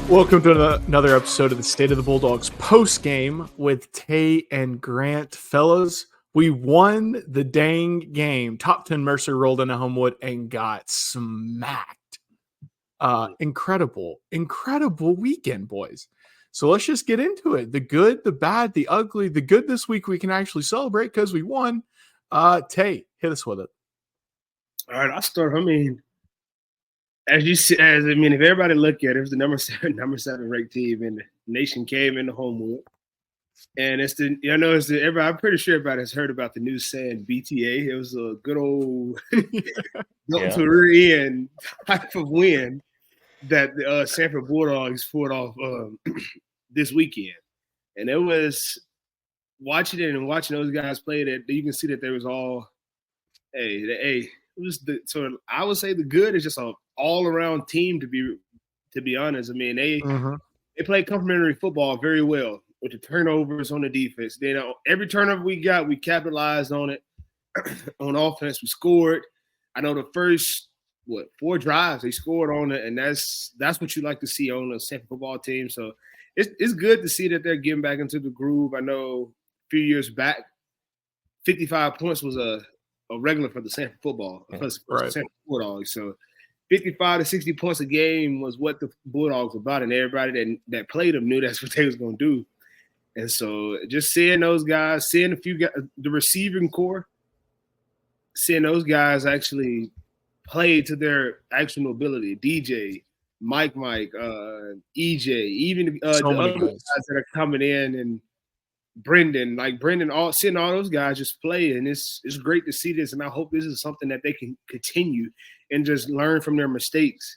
Welcome to another episode of the State of the Bulldogs post-game with Tay and Grant. Fellas, we won the dang game. Top 10 Mercer rolled into Homewood and got smacked. Incredible weekend, boys. So let's just get into it. The good, the bad, the ugly. The good this week we can actually celebrate because we won. Tay, hit us with it. All right, I'll start. If everybody look at it, it's the number seven ranked team in the nation came into Homewood, and I'm pretty sure everybody has heard about the news saying BTA. It was a good old built to rear end type of win that the Samford Bulldogs pulled off this weekend, and it was watching those guys play that you can see that there was all it was I would say the good is just a all-around team to be honest. I mean, they played complementary football very well with the turnovers on the defense. Then every turnover we got, we capitalized on it. On offense, we scored. I know the first 4 drives they scored on it, and that's what you like to see on a Samford football team. So it's good to see that they're getting back into the groove. I know a few years back, 55 points was a regular for the Samford football, Samford Bulldogs. So 55 to 60 points a game was what the Bulldogs were about, and everybody that played them knew that's what they was going to do. And so just seeing those guys, seeing a few guys, the receiving core, seeing those guys actually play to their actual ability. DJ, Mike, EJ, even the other guys that are coming in, and Brendan, seeing all those guys just play, and it's great to see this, and I hope this is something that they can continue and just learn from their mistakes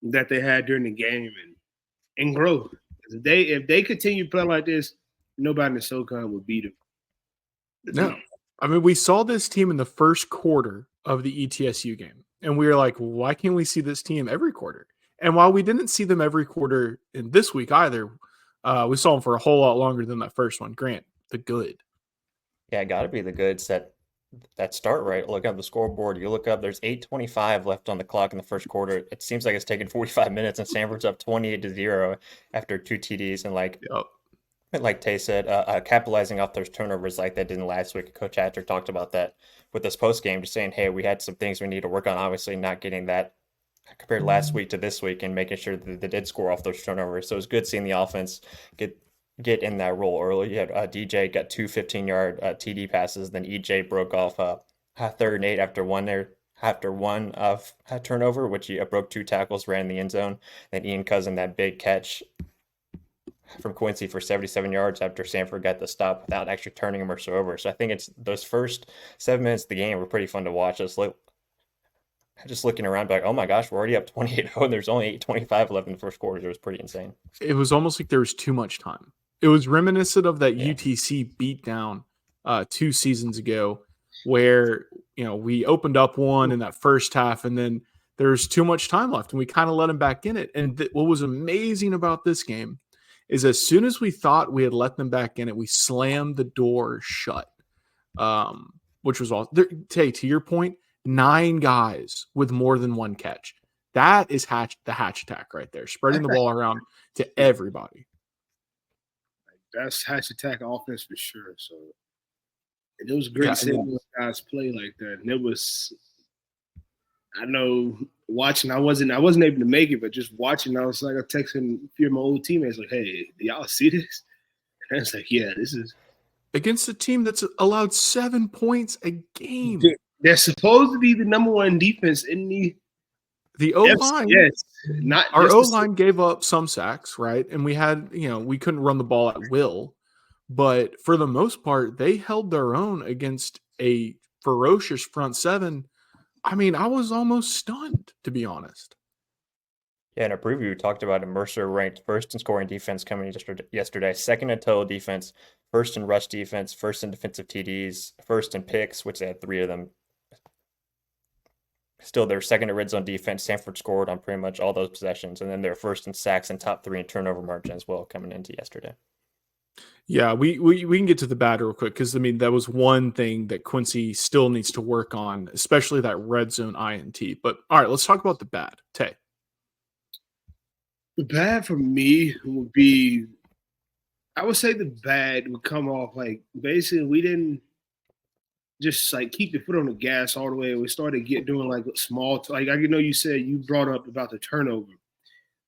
that they had during the game and grow. If they continue playing like this, nobody in the SoCon would beat them. No. I mean, we saw this team in the first quarter of the ETSU game, and we were like, why can't we see this team every quarter? And while we didn't see them every quarter in this week either, we saw them for a whole lot longer than that first one. Grant, the good. Yeah, got to be the good. That start right. Look up the scoreboard. You look up. There's 8:25 left on the clock in the first quarter. It seems like it's taken 45 minutes, and Samford's up 28-0 after 2 TDs. And like Tay said, capitalizing off those turnovers like they did last week. Coach Hatcher talked about that with this post game, just saying, hey, we had some things we need to work on. Obviously, not getting that compared last week to this week, and making sure that they did score off those turnovers. So it was good seeing the offense get in that role early. You had DJ got 2 15-yard TD passes. Then EJ broke off 3rd and 8 after one turnover, which he broke 2 tackles, ran in the end zone. Then Ian Cousin, that big catch from Quincy for 77 yards after Samford got the stop without actually turning Mercer over. So I think it's those first 7 minutes of the game were pretty fun to watch. Just looking around, like, oh my gosh, we're already up 28-0, and there's only 8:25 left in the first quarter. It was pretty insane. It was almost like there was too much time. It was reminiscent of that UTC beatdown 2 seasons ago, where we opened up one in that first half, and then there's too much time left, and we kind of let them back in it. And what was amazing about this game is as soon as we thought we had let them back in it, we slammed the door shut, which was all. Tay, to your point, 9 guys with more than 1 catch. That is the hatch attack right there, spreading the ball around to everybody. That's hatch attack offense for sure. So it was great seeing those guys play like that. And it was, I know, watching, I wasn't able to make it, but just watching, I was like, I texting a few of my old teammates like, hey, do y'all see this? And it's like, yeah, this is against a team that's allowed 7 points a game. They're supposed to be the number 1 defense in the O-line. Yes. Our O-line gave up some sacks, right? And we had, we couldn't run the ball at will. But for the most part, they held their own against a ferocious front 7. I mean, I was almost stunned, to be honest. Yeah, in a preview, we talked about Mercer ranked first in scoring defense coming yesterday, second in total defense, first in rush defense, first in defensive TDs, first in picks, which they had 3 of them. Still, they're second in red zone defense. Samford scored on pretty much all those possessions, and then they're first in sacks and top 3 in turnover margin as well coming into yesterday. Yeah, we can get to the bad real quick because, I mean, that was one thing that Quincy still needs to work on, especially that red zone INT. But, all right, let's talk about the bad. Tay. The bad for me would be, I would say the bad would come off like basically we didn't just like keep the foot on the gas all the way. We started doing like small, like I know you said you brought up about the turnover.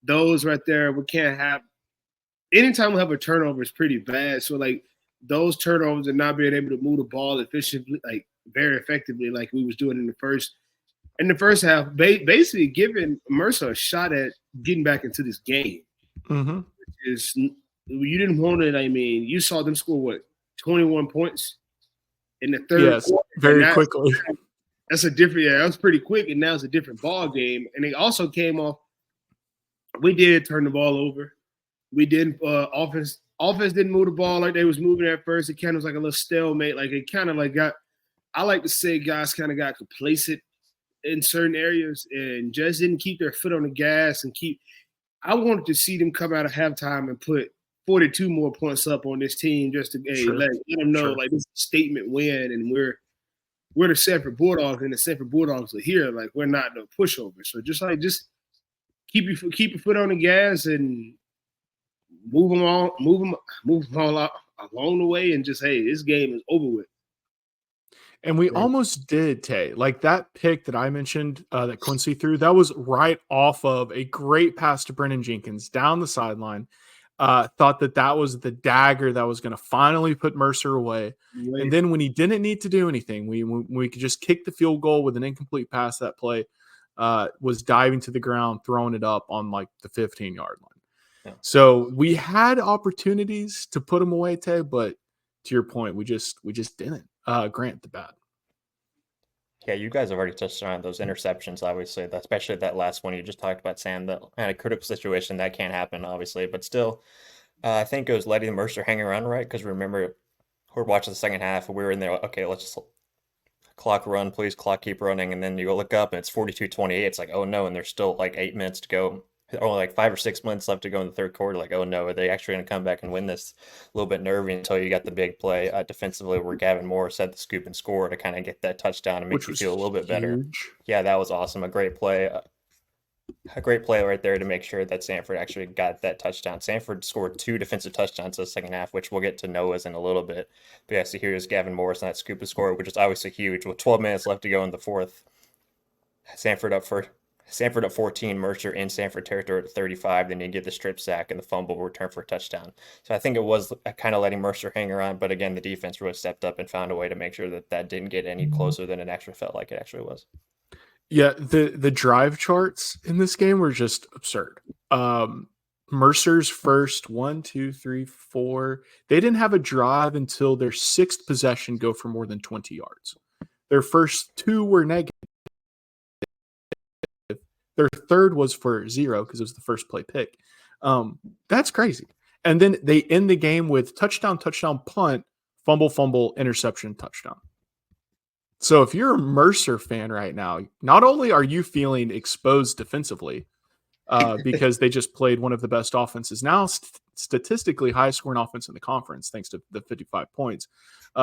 Those right there, we can't have. Anytime we have a turnover, it's pretty bad. So like those turnovers and not being able to move the ball efficiently, like very effectively, like we was doing in the first half, basically giving Mercer a shot at getting back into this game. Mm-hmm. Is you didn't want it. I mean, you saw them score what 21 points in the third quarter. Very quickly. That's a different. Yeah, that was pretty quick, and now it's a different ball game. And they also came off. We did turn the ball over. We didn't offense didn't move the ball like they was moving at first. It kind of was like a little stalemate. Like it kind of like got. I like to say guys kind of got complacent in certain areas and just didn't keep their foot on the gas and keep. I wanted to see them come out of halftime and put 42 more points up on this team just to let them know like this is a statement win and we're the Samford Bulldogs and the Samford Bulldogs are here. Like we're not no pushover. So just keep your foot on the gas and move them all along the way and just this game is over with. And we almost did, Tay. Like that pick that I mentioned that Quincy threw, that was right off of a great pass to Brennan Jenkins down the sideline. Thought that was the dagger that was going to finally put Mercer away. And then when he didn't need to do anything, we could just kick the field goal with an incomplete pass. That play was diving to the ground, throwing it up on like the 15-yard line. Yeah. So we had opportunities to put him away, Tay, but to your point, we just didn't. Grant the bad. Yeah, you guys have already touched on those interceptions, obviously, especially that last one you just talked about, Sam. That in a critical situation that can't happen, obviously, but still, I think it was letting Mercer hang around, right? Because remember, we're watching the second half, and we were in there. Okay, let's just clock run, please, clock keep running, and then you go look up, and it's 42-28. It's like, oh no, and there's still like 8 minutes to go. Only like 5 or 6 minutes left to go in the third quarter. Like, oh no, are they actually going to come back and win this? A little bit nervy until you got the big play defensively where Gavin Morris had the scoop and score to kind of get that touchdown and make you feel a little bit better. Yeah, that was awesome. A great play. A great play right there to make sure that Samford actually got that touchdown. Samford scored 2 defensive touchdowns in the second half, which we'll get to Noah's in a little bit. But yeah, so here's Gavin Morris on that scoop and score, which is obviously huge. With 12 minutes left to go in the fourth, Samford at 14, Mercer in Samford territory at 35. Then you get the strip sack and the fumble return for a touchdown. So I think it was kind of letting Mercer hang around. But again, the defense really stepped up and found a way to make sure that didn't get any closer than it actually felt like it actually was. Yeah, the drive charts in this game were just absurd. Mercer's first 1, 2, 3, 4. They didn't have a drive until their 6th possession go for more than 20 yards. Their first 2 were negative. Their third was for 0 because it was the first play pick. That's crazy. And then they end the game with touchdown, punt, fumble, interception, touchdown. So if you're a Mercer fan right now, not only are you feeling exposed defensively because they just played one of the best offenses, now statistically highest scoring offense in the conference, thanks to the 55 points.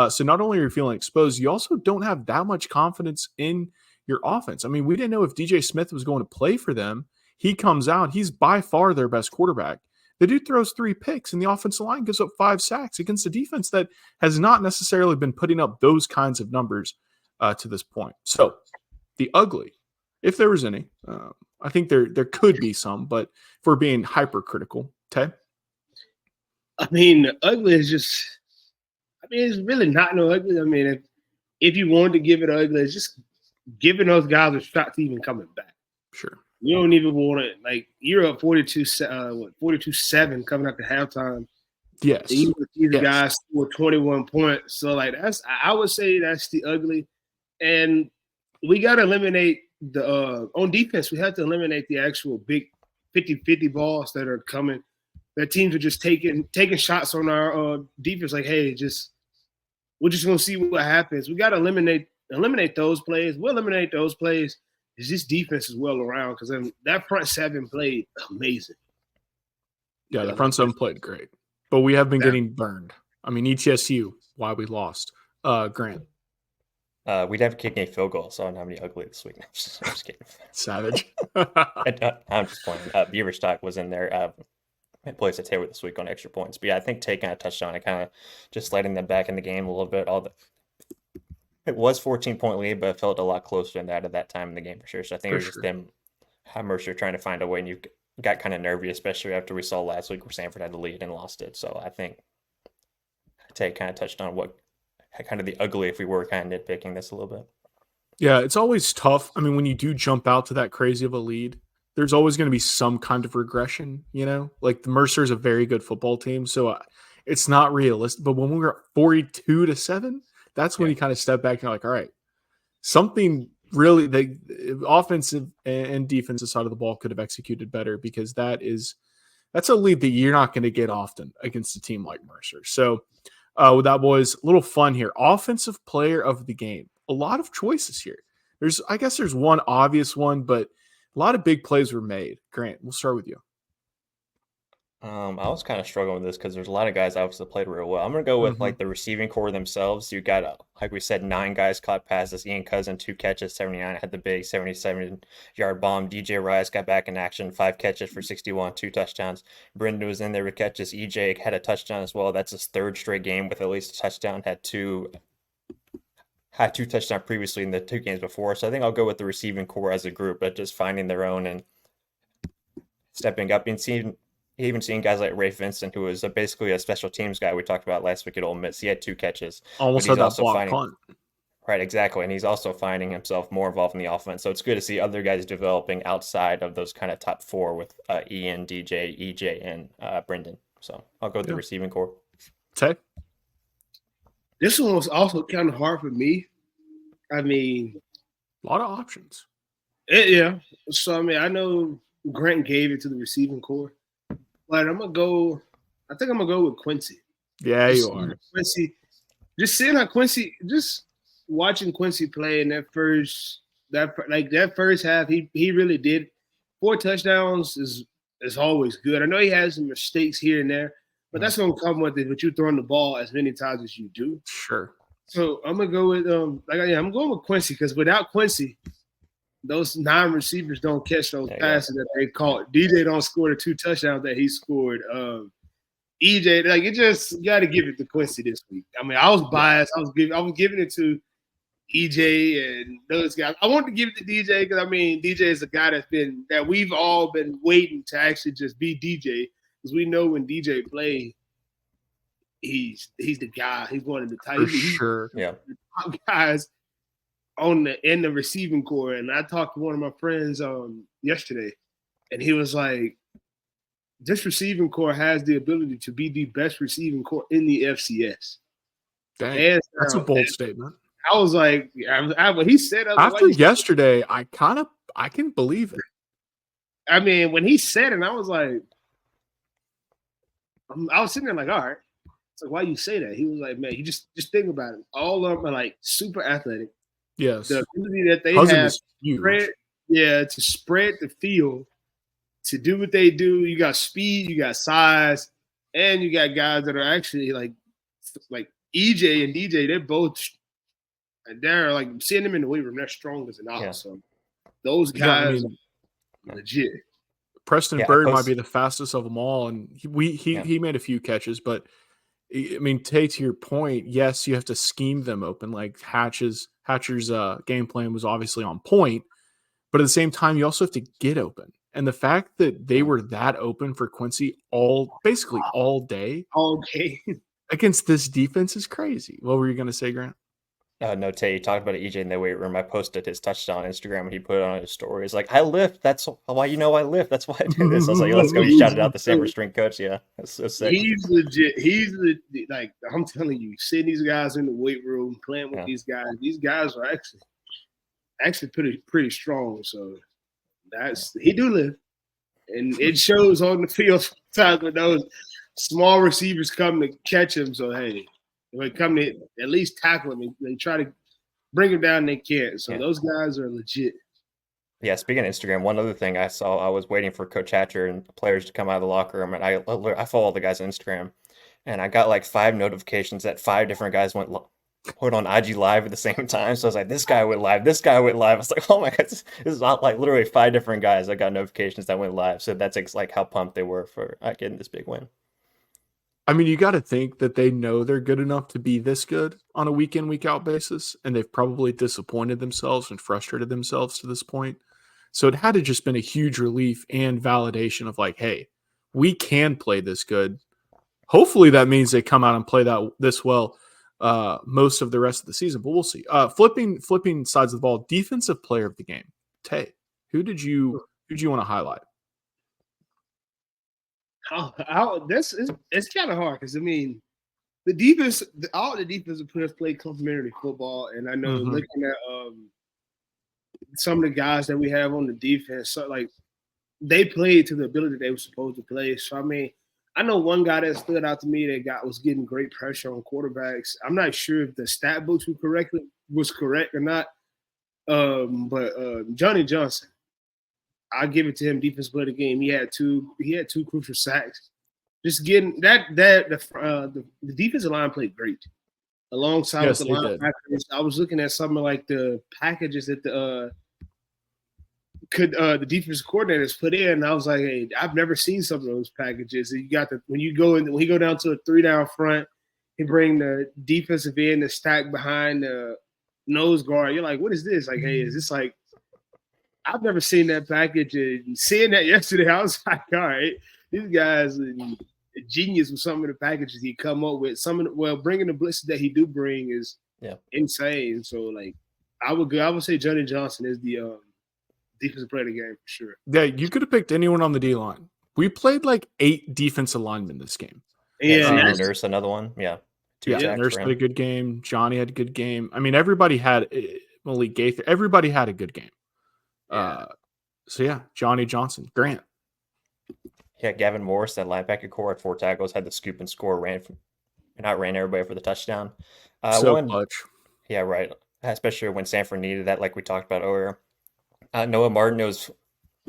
So not only are you feeling exposed, you also don't have that much confidence in your offense. I mean, we didn't know if DJ Smith was going to play for them. He comes out. He's by far their best quarterback. The dude throws 3 picks, and the offensive line gives up 5 sacks against a defense that has not necessarily been putting up those kinds of numbers to this point. So the ugly, if there was any, I think there could be some, but if we're being hypercritical, okay? I mean, the ugly is just, it's really not no ugly. I mean, if you wanted to give it ugly, it's just giving those guys a shot to even coming back. Sure. You don't even want it. Like, you're up 42-7 coming up to halftime. Yes. These guys score 21 points. So, like, I would say that's the ugly. And we got to eliminate on defense, we have to eliminate the actual big 50-50 balls that are coming. That teams are just taking shots on our defense. Like, hey, we're just going to see what happens. We got to eliminate those plays. We'll eliminate those plays. This defense is well around because that front 7 played amazing. Yeah, the front 7 played great. But we have been getting burned. I mean, ETSU, why we lost. Grant. We'd have kicked a field goal, so I don't have any ugly this week. No, I'm just kidding. Savage. I'm just playing. Beaverstock was in there. It plays a Taylor this week on extra points. But yeah, I think taking a touchdown and kind of just letting them back in the game a little bit. It was 14-point lead, but it felt a lot closer than that at that time in the game for sure. So I think it was just them, Mercer trying to find a way, and you got kind of nervy, especially after we saw last week where Samford had the lead and lost it. So I think Tay kind of touched on what kind of the ugly if we were kind of nitpicking this a little bit. Yeah, it's always tough. I mean, when you do jump out to that crazy of a lead, there's always going to be some kind of regression, Like the Mercer is a very good football team, so it's not realistic. But when we were 42-7, that's when you kind of step back and you're like, all right, something really the offensive and defensive side of the ball could have executed better, because that's a lead that you're not going to get often against a team like Mercer. So with that, boys, a little fun here. Offensive player of the game. A lot of choices here. I guess there's one obvious one, but a lot of big plays were made. Grant, we'll start with you. I was kind of struggling with this because there's a lot of guys obviously played real well. I'm going to go with like the receiving core themselves. You got, like we said, 9 guys caught passes. Ian Cousin, 2 catches, 79, had the big 77-yard bomb. DJ Rice got back in action, 5 catches for 61, 2 touchdowns. Brendan was in there with catches. EJ had a touchdown as well. That's his 3rd straight game with at least a touchdown. Had two touchdowns previously in the 2 games before. So I think I'll go with the receiving core as a group, but just finding their own and stepping up and even seeing guys like Ray Vincent, who was basically a special teams guy we talked about last week at Ole Miss. He had 2 catches. Almost had that block punt. Right, exactly. And he's also finding himself more involved in the offense. So it's good to see other guys developing outside of those kind of top 4 with Ian, DJ, EJ, and Brendan. So I'll go with the receiving core. Tay? This one was also kind of hard for me. I mean, a lot of options. Yeah. So, I mean, I know Grant gave it to the receiving core. But I think I'm gonna go with Quincy. Yeah, you are. Quincy, just seeing how Quincy, just watching Quincy play in that first half, he really did. 4 touchdowns is always good. I know he has some mistakes here and there, but that's gonna come with it. But you throwing the ball as many times as you do. Sure. So I'm gonna go with I'm going with Quincy, because without Quincy, those 9 receivers don't catch those passes that they caught. DJ don't score the 2 touchdowns that he scored. EJ, you just got to give it to Quincy this week. I mean, I was biased. I was giving it to EJ and those guys. I wanted to give it to DJ because, I mean, DJ is a guy that we've all been waiting to actually just be DJ, because we know when DJ plays, he's the guy. He's one of the type. Sure. Yeah. Guys in the receiving core. And I talked to one of my friends yesterday, and he was like, this receiving core has the ability to be the best receiving core in the FCS. Dang, that's a bold statement. I was like, when he said after yesterday, I can believe it. I mean, when he said it, I was like, I was sitting there like, all right. It's like, why you say that? He was like, man, you just think about it. All of them are like super athletic. Yes. The ability that they have to spread the field, to do what they do. You got speed, you got size, and you got guys that are actually like EJ and DJ. They're like, seeing them in the weight room, they're strong as an ox. Yeah. So those guys are legit. Preston Bird might be the fastest of them all, and he made a few catches, but I mean, to your point, yes, you have to scheme them open. Like Hatcher's game plan was obviously on point, but at the same time, you also have to get open. And the fact that they were that open for Quincy basically all day against this defense is crazy. What were you going to say, Grant? No, Tay, you talked about EJ in the weight room. I posted his touchdown on Instagram and he put it on his story. He's like, I lift. That's why I lift. That's why I do this. I was like, let's go. He shouted out the Samford strength coach. Yeah, that's so sick. He's legit. He's like, I'm telling you, seeing these guys in the weight room, playing with these guys are actually pretty strong. So he do live. And it shows on the field sometimes when those small receivers come to catch him. So, hey, when they come to at least tackle him, they try to bring him down, they can't. So those guys are legit. Yeah, speaking of Instagram, one other thing I saw, I was waiting for Coach Hatcher and players to come out of the locker room, and I follow all the guys on Instagram, and I got like 5 notifications that 5 different guys went put on IG Live at the same time. So I was like, this guy went live. This guy went live. I was like, oh my God, this is not like literally 5 different guys that got notifications that went live. So that's like how pumped they were for getting this big win. I mean, you got to think that they know they're good enough to be this good on a week in, week out basis. And they've probably disappointed themselves and frustrated themselves to this point. So it had to just been a huge relief and validation of like, hey, we can play this good. Hopefully that means they come out and play this well most of the rest of the season, but we'll see. Flipping sides of the ball, defensive player of the game. Tay, who did you want to highlight? It's kind of hard because I mean, the defense, all the defensive players play complementary football, and I know looking at some of the guys that we have on the defense, so like they played to the ability they were supposed to play. So I mean, I know one guy that stood out to me that was getting great pressure on quarterbacks. I'm not sure if the stat books was correct or not, but Johnny Johnson. I give it to him. Defense play the game. He had two crucial sacks. Just getting the defensive line played great alongside with the linebackers. I was looking at something like the packages that the defensive coordinators put in. And I was like, hey, I've never seen some of those packages. You got when you go down to a 3-down front, and bring the defensive end to stack behind the nose guard. You're like, what is this? Like, hey, is this like? I've never seen that package, and seeing that yesterday, I was like, all right, these guys are a genius with some of the packages he come up with. Bringing the blitzes that he do bring is insane. So, like, I would say Johnny Johnson is the defensive player of the game for sure. Yeah, you could have picked anyone on the D line. We played like 8 defensive linemen this game. Yeah, Nurse, another one. Yeah. Nurse had a good game. Johnny had a good game. I mean, everybody had Malik Gaither. Everybody had a good game. Johnny Johnson, Grant. Yeah, Gavin Morris, that linebacker core had 4 tackles, had the scoop and score, ran everybody for the touchdown. Clutch. Yeah, right. Especially when Samford needed that, like we talked about earlier. Noah Martin, was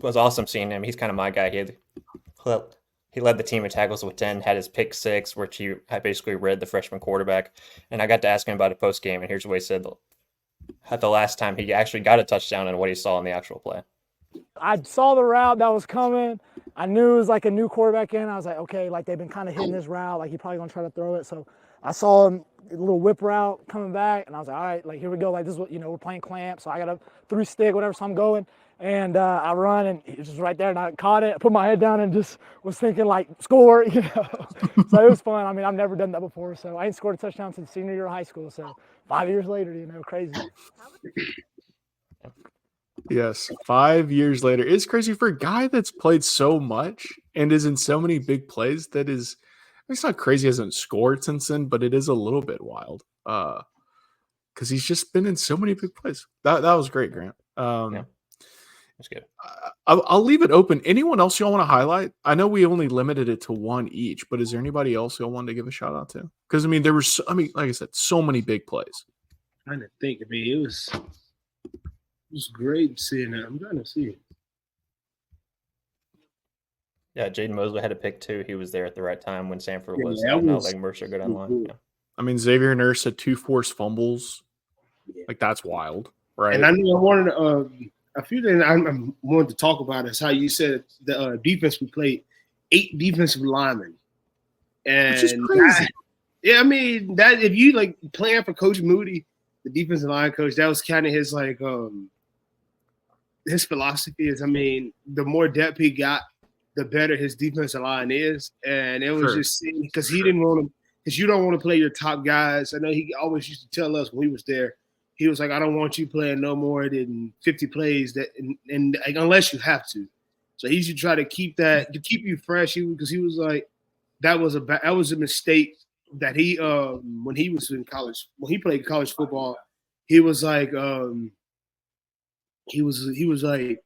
awesome seeing him. He's kind of my guy. He led the team in tackles with 10, had his pick 6, which he had basically read the freshman quarterback. And I got to ask him about it post game, and here's what he said at the last time he actually got a touchdown and what he saw in the actual play. I saw the route that was coming. I knew it was like a new quarterback in. I was like, okay, like they've been kind of hitting this route. Like he's probably going to try to throw it. So I saw him, a little whip route coming back. And I was like, all right, like here we go. Like this is what, we're playing clamp. So I got a 3-stick, whatever. So I'm going. And I run, and he was just right there. And I caught it. I put my head down and just was thinking, like, score, So it was fun. I mean, I've never done that before. So I ain't scored a touchdown since senior year of high school. So 5 years later, crazy. Yes, 5 years later. It's crazy for a guy that's played so much and is in so many big plays. It's not crazy he hasn't scored since then, but it is a little bit wild because he's just been in so many big plays. That was great, Grant. That's good. I'll leave it open. Anyone else y'all want to highlight? I know we only limited it to 1 each, but is there anybody else y'all wanted to give a shout out to? Because there was, like I said, so many big plays. I'm trying to think. It was great seeing that. I'm trying to see it. Yeah, Jaden Mosley had a pick too. He was there at the right time when Samford was not letting Mercer go down line. Yeah. Xavier Nurse had 2 forced fumbles. Yeah. Like that's wild, right? And I knew I wanted a few things I wanted to talk about is how you said the defense we played 8 defensive linemen, and which is crazy. That if you like playing for Coach Moody, the defensive line coach, that was kind of his like his philosophy is. The more depth he got, the better his defensive line is, and it was just because he didn't want to, because you don't want to play your top guys. I know he always used to tell us when he was there. He was like, I don't want you playing no more than 50 plays and unless you have to. So he should try to keep you fresh. Because he was like, that was a mistake that he when he was in college, when he played college football, he was like he was like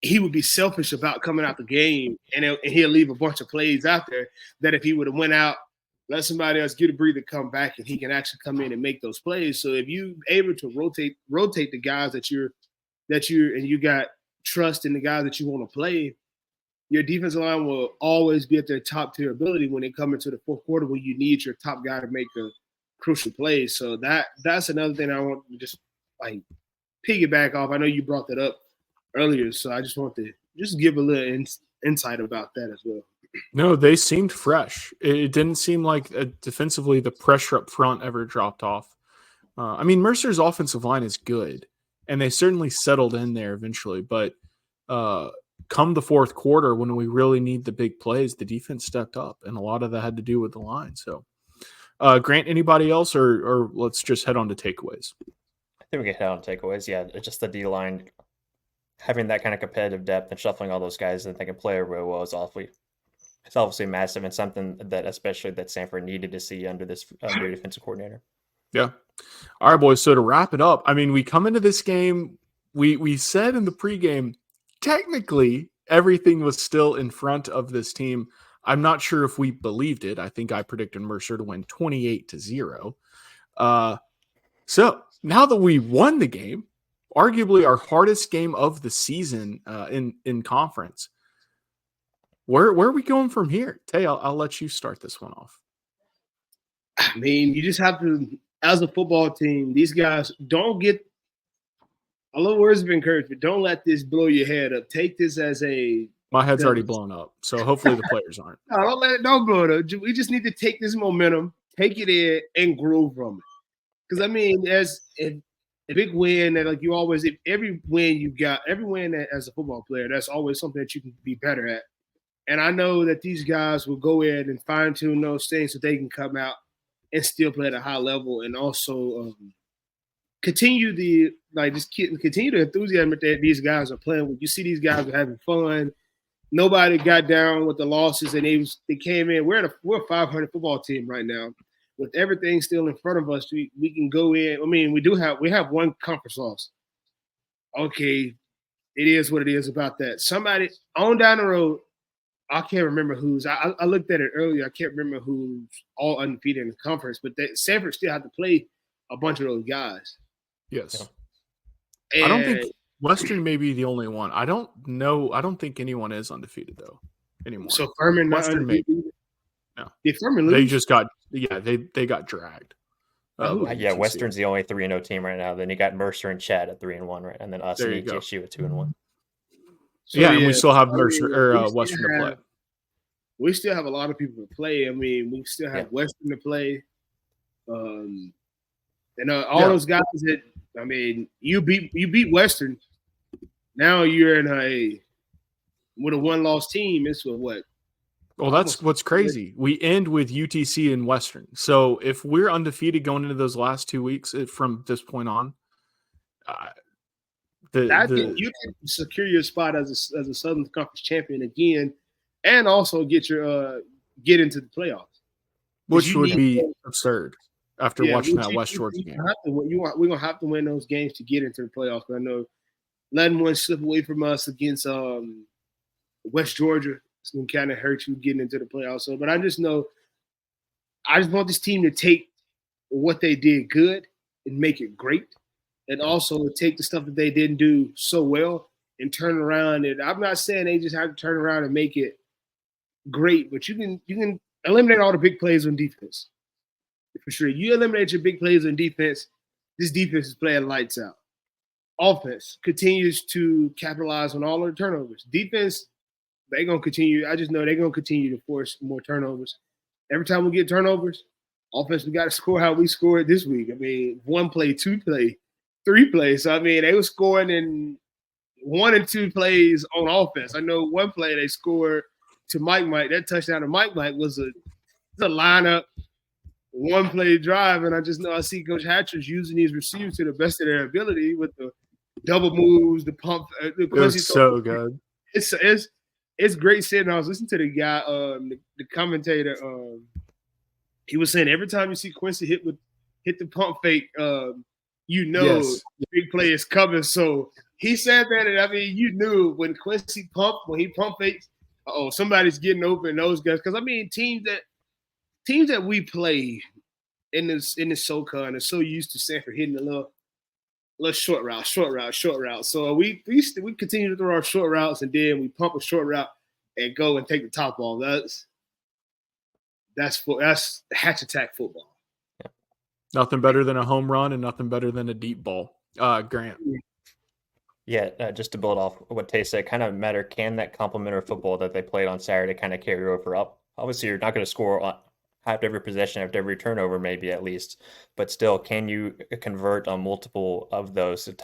he would be selfish about coming out the game and he'll leave a bunch of plays out there that if he would have went out, let somebody else get a breather, come back, and he can actually come in and make those plays. So if you able to rotate the guys that you got trust in the guys that you want to play, your defensive line will always be at their top tier ability when they come into the fourth quarter when you need your top guy to make the crucial plays. So that's another thing I want to just like piggyback off. I know you brought that up earlier, so I just want to just give a little insight about that as well. No, they seemed fresh. It didn't seem like defensively the pressure up front ever dropped off. I mean, Mercer's offensive line is good, and they certainly settled in there eventually. But come the fourth quarter, when we really need the big plays, the defense stepped up, and a lot of that had to do with the line. So, Grant, anybody else, or let's just head on to takeaways? I think we can head on to takeaways. Yeah, just the D line having that kind of competitive depth and shuffling all those guys and they can play really well is it's obviously massive and something that especially that Samford needed to see under this new defensive coordinator. Yeah. All right, boys. So to wrap it up, I mean, we come into this game, we said in the pregame, technically everything was still in front of this team. I'm not sure if we believed it. I think I predicted Mercer to win 28-0. So now that we won the game, arguably our hardest game of the season in conference, where are we going from here? Tay, I'll let you start this one off. I mean, you just have to, as a football team, these guys don't get a little words of encouragement. Don't let this blow your head up. Take this as a. My head's already blown up, so hopefully the players aren't. No, don't blow it up. We just need to take this momentum, take it in, and grow from it. Because I mean, as a big win that like you always, every win as a football player, that's always something that you can be better at. And I know that these guys will go in and fine tune those things so they can come out and still play at a high level, and also continue the enthusiasm that these guys are playing with. You see these guys are having fun. Nobody got down with the losses, and they came in. We're a 500 football team right now. With everything still in front of us, we can go in. I mean, we have one conference loss. Okay, it is what it is about that. Somebody on down the road, I can't remember who's. I looked at it earlier. I can't remember who's all undefeated in the conference, but Samford still have to play a bunch of those guys. Yes. And I don't think Western may be the only one. I don't know. I don't think anyone is undefeated though anymore. So Furman not Western undefeated. No. Did Furman lose? They just got they got dragged. Yeah, Western's the only 3-0 team right now. Then you got Mercer and Chad at 3-1, right? And then us and ETSU at 2-1. So, yeah, and we still have Mercer or Western to play. We still have a lot of people to play. I mean, we still have Western to play. And those guys that I mean, you beat Western. Now you're in with a one-loss team. It's with what? Well, that's what's crazy. We end with UTC and Western. So if we're undefeated going into those last 2 weeks from this point on, you can secure your spot as a Southern Conference champion again, and also get into the playoffs, which would be absurd after watching that West Georgia game. We're gonna have to win those games to get into the playoffs. But I know letting one slip away from us against West Georgia is gonna kind of hurt you getting into the playoffs. So, but I just want this team to take what they did good and make it great. And also take the stuff that they didn't do so well and turn around. And I'm not saying they just have to turn around and make it great, but you can eliminate all the big plays on defense. For sure. You eliminate your big plays on defense, this defense is playing lights out. Offense continues to capitalize on all of the turnovers. Defense, they're going to continue. I just know they're going to continue to force more turnovers. Every time we get turnovers, offense, we got to score how we scored this week. I mean, 1 play, 2 play. 3 plays. So, I mean, they were scoring in 1 and 2 plays on offense. I know 1 play they scored to Mike. That touchdown to Mike was a lineup, 1 play drive. And I just know I see Coach Hatcher's using these receivers to the best of their ability with the double moves, the pump. It was so good. It's great sitting. I was listening to the guy, the commentator. He was saying every time you see Quincy hit the pump fake, the big play is coming. So he said that, and I mean, you knew when Quincy when he pump fakes, somebody's getting open. Those guys, because I mean, teams that we play in this SoCon and are so used to Samford hitting a little short route. So we continue to throw our short routes, and then we pump a short route and go and take the top off. That's hatch attack football. Nothing better than a home run and nothing better than a deep ball. Grant. Yeah, just to build off what Tay said, kind of matter, can that complementary football that they played on Saturday kind of carry over up? Obviously, you're not going to score on after every possession, after every turnover, maybe at least, but still, can you convert on multiple of those to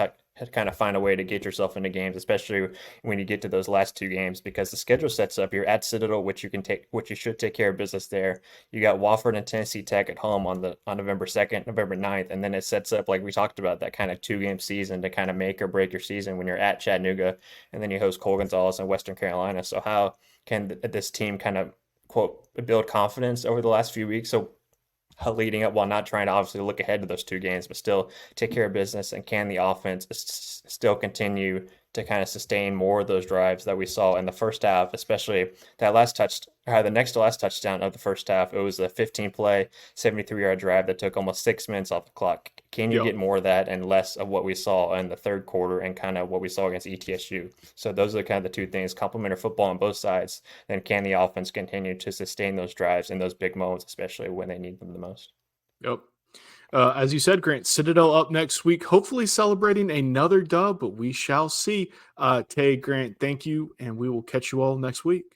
kind of find a way to get yourself into games, especially when you get to those last two games, because the schedule sets up. You're at Citadel, which you should take care of business there. You got Wofford and Tennessee Tech at home on November 2nd, November 9th, and then it sets up, like we talked about, that kind of 2-game season to kind of make or break your season when you're at Chattanooga, and then you host Cole Gonzalez and Western Carolina. So how can this team kind of quote build confidence over the last few weeks? So leading up, while not trying to obviously look ahead to those two games, but still take care of business, and can the offense still continue to kind of sustain more of those drives that we saw in the first half, especially that the next to last touchdown of the first half. It was a 15-play, 73-yard drive that took almost 6 minutes off the clock. Can you get more of that and less of what we saw in the third quarter and kind of what we saw against ETSU? So those are kind of the two things: complementary football on both sides. Then can the offense continue to sustain those drives in those big moments, especially when they need them the most? Yep. As you said, Grant, Citadel up next week, hopefully celebrating another dub, but we shall see. Tay, Grant, thank you, and we will catch you all next week.